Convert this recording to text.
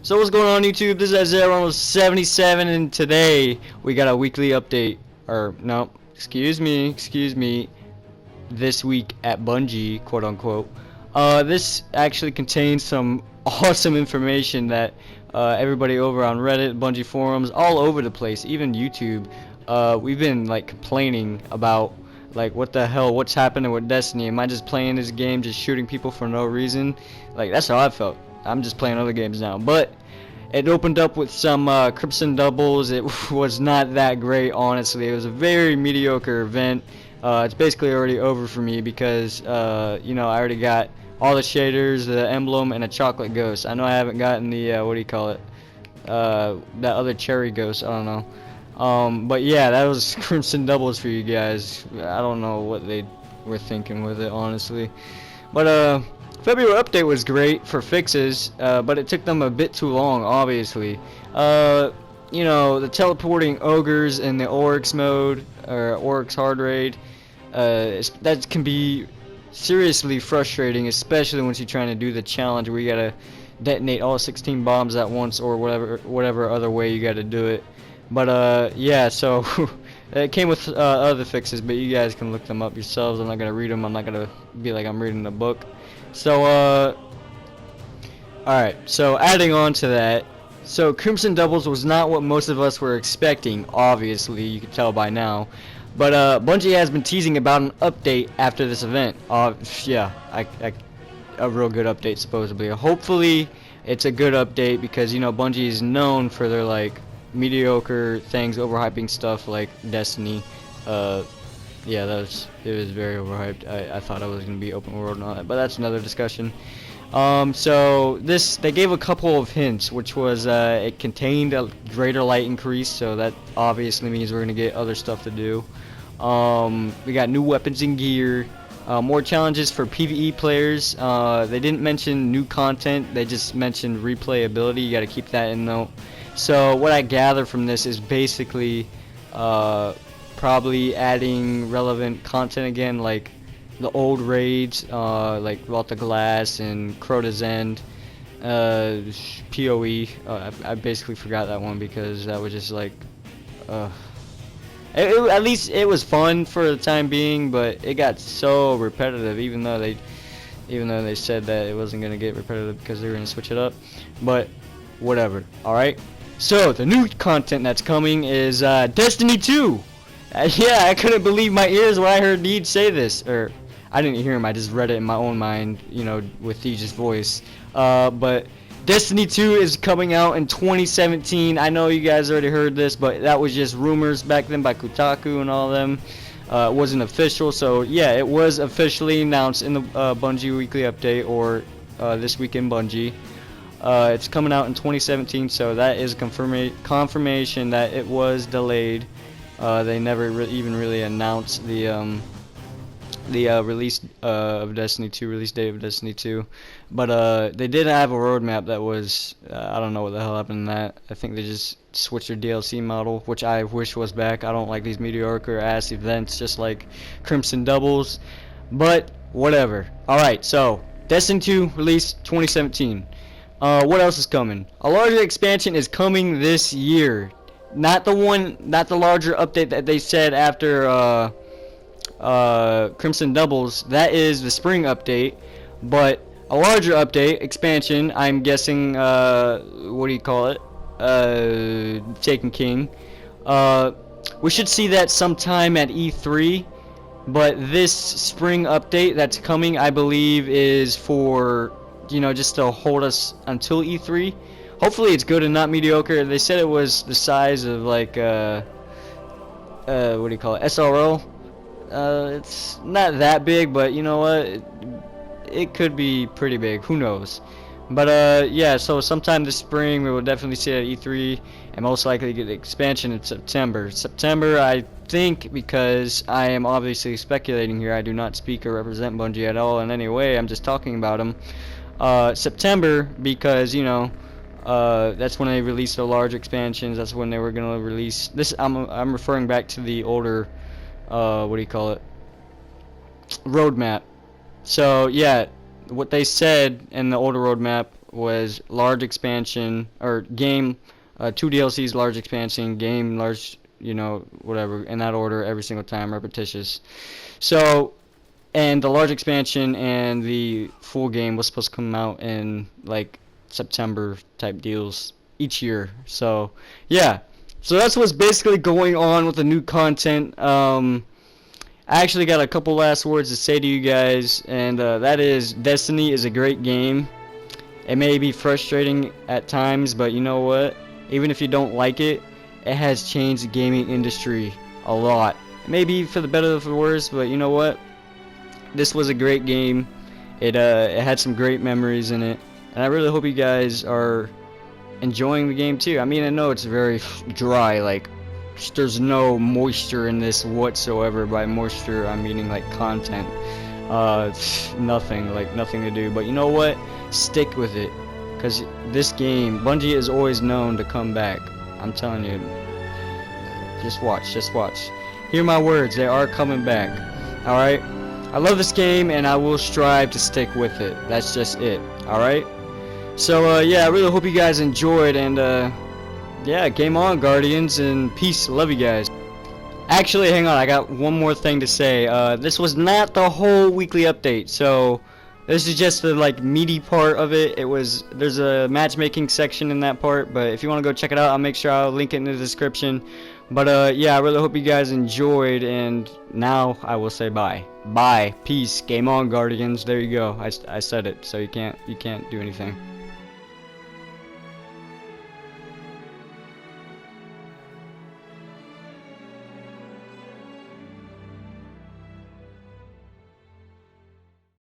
So what's going on YouTube? This is Isaiah Ronald 77 and today we got a weekly update. Or no, excuse me. This week at Bungie, quote unquote. This actually contains some awesome information that everybody over on Reddit, Bungie forums, all over the place, even YouTube, we've been like complaining about like what the hell, what's happening with Destiny? Am I just playing this game, just shooting people for no reason? Like that's how I felt. I'm just playing other games now, but it opened up with some Crimson doubles. It was not that great, honestly. It was a very mediocre event. It's basically already over for me because you know, I already got all the shaders, the emblem, and a chocolate ghost. I know I haven't gotten the what do you call it? That other cherry ghost. I don't know. But yeah, that was Crimson doubles for you guys. I don't know what they were thinking with it, honestly. But February update was great for fixes, but it took them a bit too long, obviously. You know, the teleporting ogres in the Oryx mode, or Oryx hard raid, that can be seriously frustrating, especially once you're trying to do the challenge where you gotta detonate all 16 bombs at once, or whatever other way you gotta do it. But yeah, so it came with other fixes, but you guys can look them up yourselves. I'm not gonna read them. I'm not gonna be like I'm reading a book. So alright, so adding on to that, so Crimson Doubles was not what most of us were expecting, obviously, you can tell by now. But Bungie has been teasing about an update after this event. Yeah, a real good update supposedly. Hopefully it's a good update because, you know, Bungie is known for their like mediocre things, overhyping stuff like Destiny. Yeah, it was very overhyped. I thought it was gonna be open world and all that, but that's another discussion. So they gave a couple of hints, which was it contained a greater light increase, so that obviously means we're gonna get other stuff to do. We got new weapons and gear, more challenges for PvE players. They didn't mention new content; they just mentioned replayability. You got to keep that in note. So what I gather from this is basically probably adding relevant content again, like the old raids, like Vault of Glass and Crota's End, PoE. I basically forgot that one because that was just like, at least it was fun for the time being, but it got so repetitive. Even though they said that it wasn't gonna get repetitive because they were gonna switch it up, but whatever. All right. So the new content that's coming is Destiny 2. Yeah, I couldn't believe my ears when I heard Deej say this. Or, I didn't hear him, I just read it in my own mind, you know, with Deej's voice. But Destiny 2 is coming out in 2017. I know you guys already heard this, but that was just rumors back then by Kotaku and all of them. It wasn't official, so yeah, it was officially announced in the Bungie Weekly Update, or This Week in Bungie. It's coming out in 2017, so that is confirmation that it was delayed. They never even really announced the release of Destiny 2, release date of Destiny 2, but they did have a roadmap that was I don't know what the hell happened to that. I think they just switched their DLC model, which I wish was back. I don't like these mediocre ass events just like Crimson Doubles, but whatever. Alright, so Destiny 2 release 2017. What else is coming? A larger expansion is coming this year. Not the larger update that they said after Crimson Doubles. That is the spring update, but a larger update, expansion, I'm guessing, what do you call it? Taken King. We should see that sometime at E3, but this spring update that's coming, I believe, is for, you know, just to hold us until E3. Hopefully it's good and not mediocre. They said it was the size of like what do you call it, SRO. It's not that big, but you know what, it could be pretty big, who knows. But yeah, so sometime this spring we will definitely see it at E3, and most likely get the expansion in September, I think, because I am obviously speculating here. I do not speak or represent Bungie at all in any way. I'm just talking about them. September, because, you know, that's when they released the large expansions. That's when they were gonna release this. I'm referring back to the older, what do you call it, roadmap. So yeah, what they said in the older roadmap was large expansion or game, 2 DLCs, large expansion, game, large, you know, whatever, in that order every single time, repetitious. So, and the large expansion and the full game was supposed to come out in like September type deals each year. So, yeah. So that's what's basically going on with the new content. I actually got a couple last words to say to you guys, and that is, Destiny is a great game. It may be frustrating at times, but you know what? Even if you don't like it, it has changed the gaming industry a lot. Maybe for the better or for the worse, but you know what? This was a great game. It had some great memories in it, and I really hope you guys are enjoying the game too. I mean, I know it's very dry, like there's no moisture in this whatsoever. By moisture, I'm meaning like content. Nothing, like nothing to do. But you know what? Stick with it, cause this game, Bungie is always known to come back. I'm telling you. Just watch, just watch. Hear my words, they are coming back. Alright? I love this game and I will strive to stick with it. That's just it. Alright? So, yeah, I really hope you guys enjoyed, and, yeah, game on, Guardians, and peace. Love you guys. Actually, hang on, I got one more thing to say. This was not the whole weekly update, so this is just the, like, meaty part of it. There's a matchmaking section in that part, but if you want to go check it out, I'll make sure I'll link it in the description. But, yeah, I really hope you guys enjoyed, and now I will say bye. Bye. Peace. Game on, Guardians. There you go. I said it, so you can't do anything.